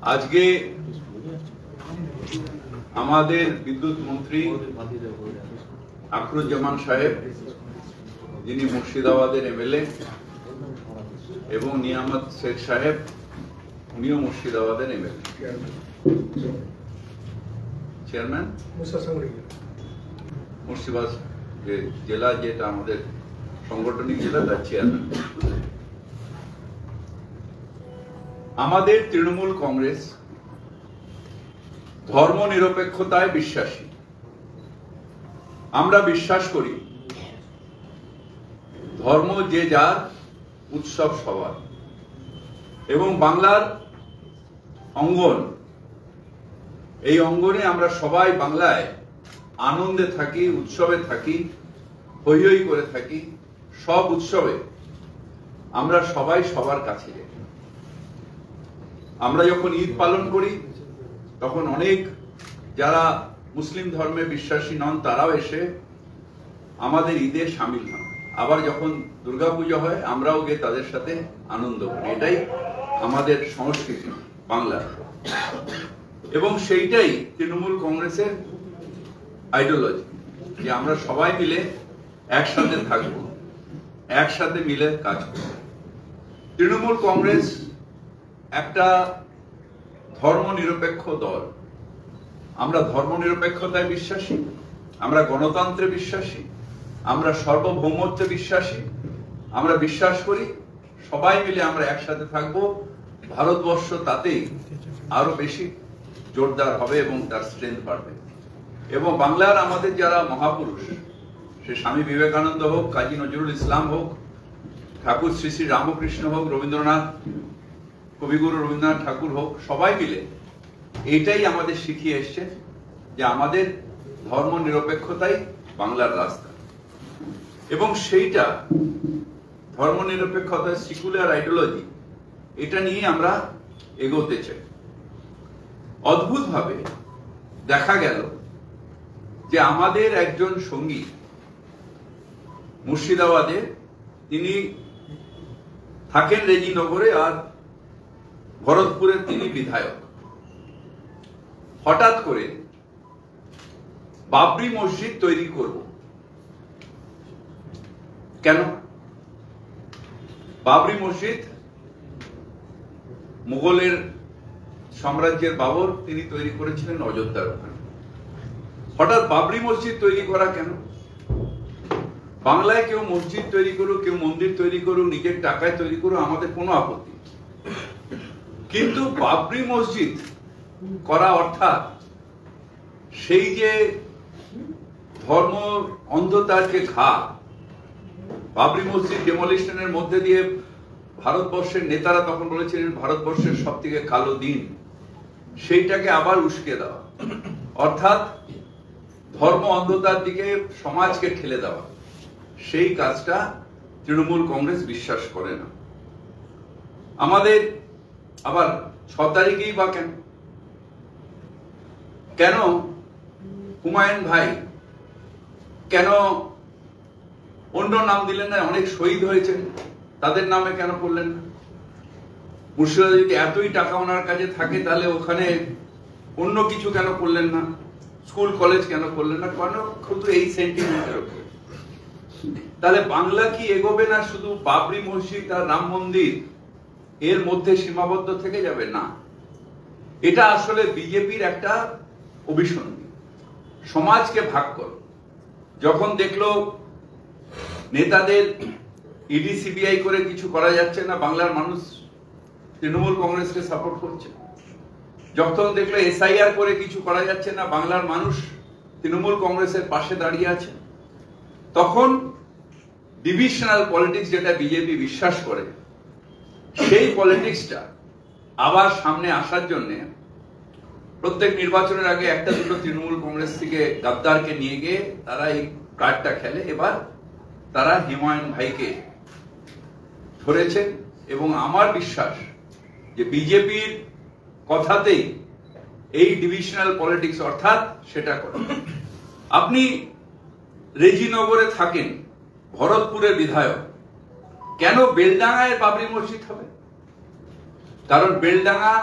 আজকে আমাদের বিদ্যুৎ মন্ত্রী আখরুজ্জামান সাহেব, যিনি মুর্শিদাবাদের এমএলএ, এবং নিয়ামত শেখ সাহেব, উনিও মুর্শিদাবাদের এমএলএ, চেয়ারম্যান মুর্শিদাবাদ জেলা, যেটা আমাদের সাংগঠনিক জেলা, তার চেয়ারম্যান। আমাদের তৃণমূল কংগ্রেস ধর্ম নিরপেক্ষতায় বিশ্বাসী। আমরা বিশ্বাস করি ধর্ম যে যার, উৎসব সবার, এবং বাংলার অঙ্গন, এই অঙ্গনে আমরা সবাই বাংলায় আনন্দে থাকি, উৎসবে থাকি, হৈ হৈ করে থাকি। সব উৎসবে আমরা সবাই সবার কাছে যাই। আমরা যখন ঈদ পালন করি তখন অনেক যারা মুসলিম ধর্মে বিশ্বাসী নন তারাও এসে আমাদের ঈদে সামিল হন। আবার যখন দুর্গাপূজা হয় আমরাও গিয়ে তাদের সাথে আনন্দ করি। এটাই আমাদের সংস্কৃতি বাংলার, এবং সেইটাই তৃণমূল কংগ্রেসের আইডিওলজি, যে আমরা সবাই মিলে একসাথে থাকবো, একসাথে মিলে কাজ করব। তৃণমূল কংগ্রেস একটা ধর্ম নিরপেক্ষ দল। আমরা ধর্ম নিরপেক্ষতায় বিশ্বাসী, আমরা গণতন্ত্রে বিশ্বাসী, আমরা সার্বভৌমত্বে বিশ্বাসী। আমরা বিশ্বাস করি সবাই মিলে আমরা একসাথে থাকব। ভারতবর্ষ তাতেই আরো বেশি জোরদার হবে এবং তার স্ট্রেংথ বাড়বে। এবং বাংলার আমাদের যারা মহাপুরুষ, সে স্বামী বিবেকানন্দ হোক, কাজী নজরুল ইসলাম হোক, ঠাকুর শ্রী শ্রী রামকৃষ্ণ হোক, রবীন্দ্রনাথ, কবিগুরু রবীন্দ্রনাথ ঠাকুর হোক, সবাই মিলে এইটাই আমাদের শিখিয়ে এসছে যে আমাদের ধর্ম নিরপেক্ষতাই বাংলার রাস্তা। এবং সেইটা ধর্ম নিরপেক্ষতা, সেকুলার আইডিওলজি, এটা নিয়ে আমরা এগোতে চাই। অদ্ভুতভাবে দেখা গেল যে আমাদের একজন সঙ্গী মুর্শিদাবাদে, তিনি থাকেন রেজিনগরে, আর ভরতপুরে তিনি বিধায়ক। হঠাৎ করে বাবরি মসজিদ তৈরি করব কেন? বাবরি মসজিদ মুঘলের সাম্রাজ্যের বাবর তিনি তৈরি করেছিলেন অযোধ্যার ওখানে। হঠাৎ বাবরি মসজিদ তৈরি করা কেন? বাংলায় কেউ মসজিদ তৈরি করুক, কেউ মন্দির তৈরি করুক, নিজের টাকায় তৈরি করুক, আমাদের কোনো আপত্তি। কিন্তু বাবরি মসজিদ করা অর্থাৎ সেই যে ধর্ম অন্ধতার যে ঘা, বাবরি মসজিদ ডেমোলিশনের মধ্যে দিয়ে ভারতবর্ষের নেতারা তখন বলেছিলেন ভারতবর্ষের সব থেকে কালো দিন, সেইটাকে আবার উস্কে দেওয়া, অর্থাৎ ধর্ম অন্ধতার দিকে সমাজকে ঠেলে দেওয়া। সেই কাজটা তৃণমূল কংগ্রেস বিশ্বাস করে না। আমাদের আবার 6 তারিখেই বা কেন? কেন হুমায়ুন ভাই কেন অন্য নাম দিলেন না? অনেক শহীদ হয়েছেন, তাদের নামে কেন করলেন না? মুর্শিদাবাদে যদি এতই টাকা ওনার কাছে থাকে তাহলে ওখানে অন্য কিছু কেন করলেন না? স্কুল কলেজ কেন করলেন না? কেন শুধু এই সেন্টিমেন্টের উপর? তাহলে বাংলা কি এগোবে না শুধু বাবরি মসজিদ আর রাম মন্দির এর মধ্যে সীমাবদ্ধ থেকে যাবে? না, এটা আসলে বিজেপির একটা অভিসন্ধি, সমাজকে ভাগ করো। যখন দেখলো নেতাদের ইডি সিবিআই করে কিছু করা যাচ্ছে না, বাংলার মানুষ তৃণমূল কংগ্রেসকে সাপোর্ট করছে। যখন দেখলো এসআইআর করে কিছু করা যাচ্ছে না, বাংলার মানুষ তৃণমূল কংগ্রেসের পাশে দাঁড়িয়ে আছে। তখন ডিভিশনাল পলিটিক্স, যেটা বিজেপি বিশ্বাস করে, সেই পলিটিক্সটা আবার সামনে আসার জন্য প্রত্যেক নির্বাচনের আগে একটা দুটো তৃণমূল কংগ্রেস থেকে গাদ্দারকে নিয়ে গিয়ে তারা এই কার্ডটা খেলে। এবার তারা হুমায়ুন ভাইকে ধরেছেন, এবং আমার বিশ্বাস যে বিজেপির কথাতেই এই ডিভিশনাল পলিটিক্স অর্থাৎ সেটা করে। আপনি রেজিনগরে থাকেন, ভরতপুরের বিধায়ক, কেন বেলডাঙ্গায় বাবরি মসজিদ হবে? কারণ বেলডাঙ্গা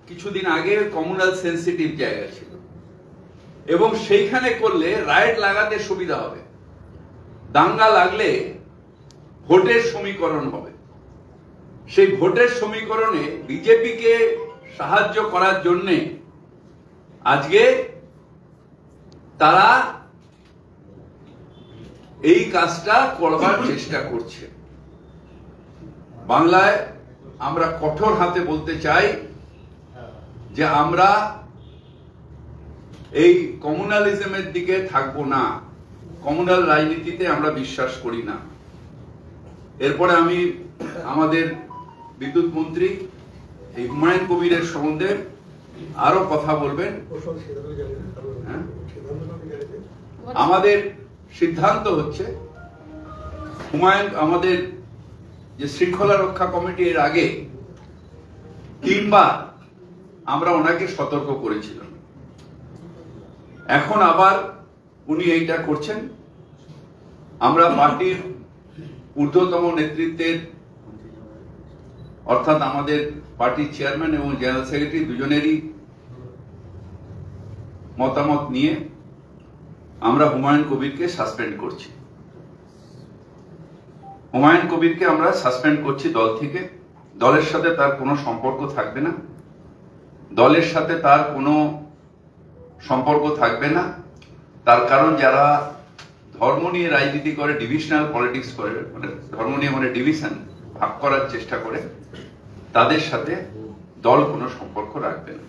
কিছুদিন আগে কমিউনাল সেন্সিটিভ জায়গা ছিল এবং সেইখানে করলে রাইট লাগাতে সুবিধা হবে, দাঙ্গা লাগলে ভোটের সমীকরণ হবে। সেই ভোটের সমীকরণে বিজেপিকে সাহায্য করার জন্য আজকে তারা এই কাজটা করবার চেষ্টা করছে। বাংলায় আমরা কঠোর হাতে বলতে চাই যে আমরা এই কমিউনালিজমের দিকে থাকবো না, কমিউনাল রাজনীতিতে আমরা বিশ্বাস করি না। এরপরে আমি আমাদের বিদ্যুৎ মন্ত্রী এই হুমায়ুন কবিরের সম্বন্ধে আরো কথা বলবেন। আমাদের সিদ্ধান্ত হচ্ছে হুমায়ুন, আমাদের যে শৃঙ্খলা রক্ষা কমিটি এর আগে 3 বার আমরা ওনাকে সতর্ক করেছিলাম, এখন আবার উনি এইটা করছেন। আমরা পার্টির ঊর্ধ্বতম নেতৃত্বের অর্থাৎ আমাদের পার্টির চেয়ারম্যান এবং জেনারেল সেক্রেটারি দুজনেরই মতামত নিয়ে আমরা হুমায়ুন কবিরকে সাসপেন্ড করছি। হুমায়ুন কবিরকে আমরা সাসপেন্ড করছি দল থেকে। দলের সাথে তার কোনো সম্পর্ক থাকবে না, দলের সাথে তার কোনো সম্পর্ক থাকবে না। তার কারণ যারা ধর্ম নিয়ে রাজনীতি করে, ডিভিশনাল পলিটিক্স করে, মানে ধর্ম নিয়ে মানে ডিভিশন ভাগ করার চেষ্টা করে, তাদের সাথে দল কোনো সম্পর্ক রাখবে না।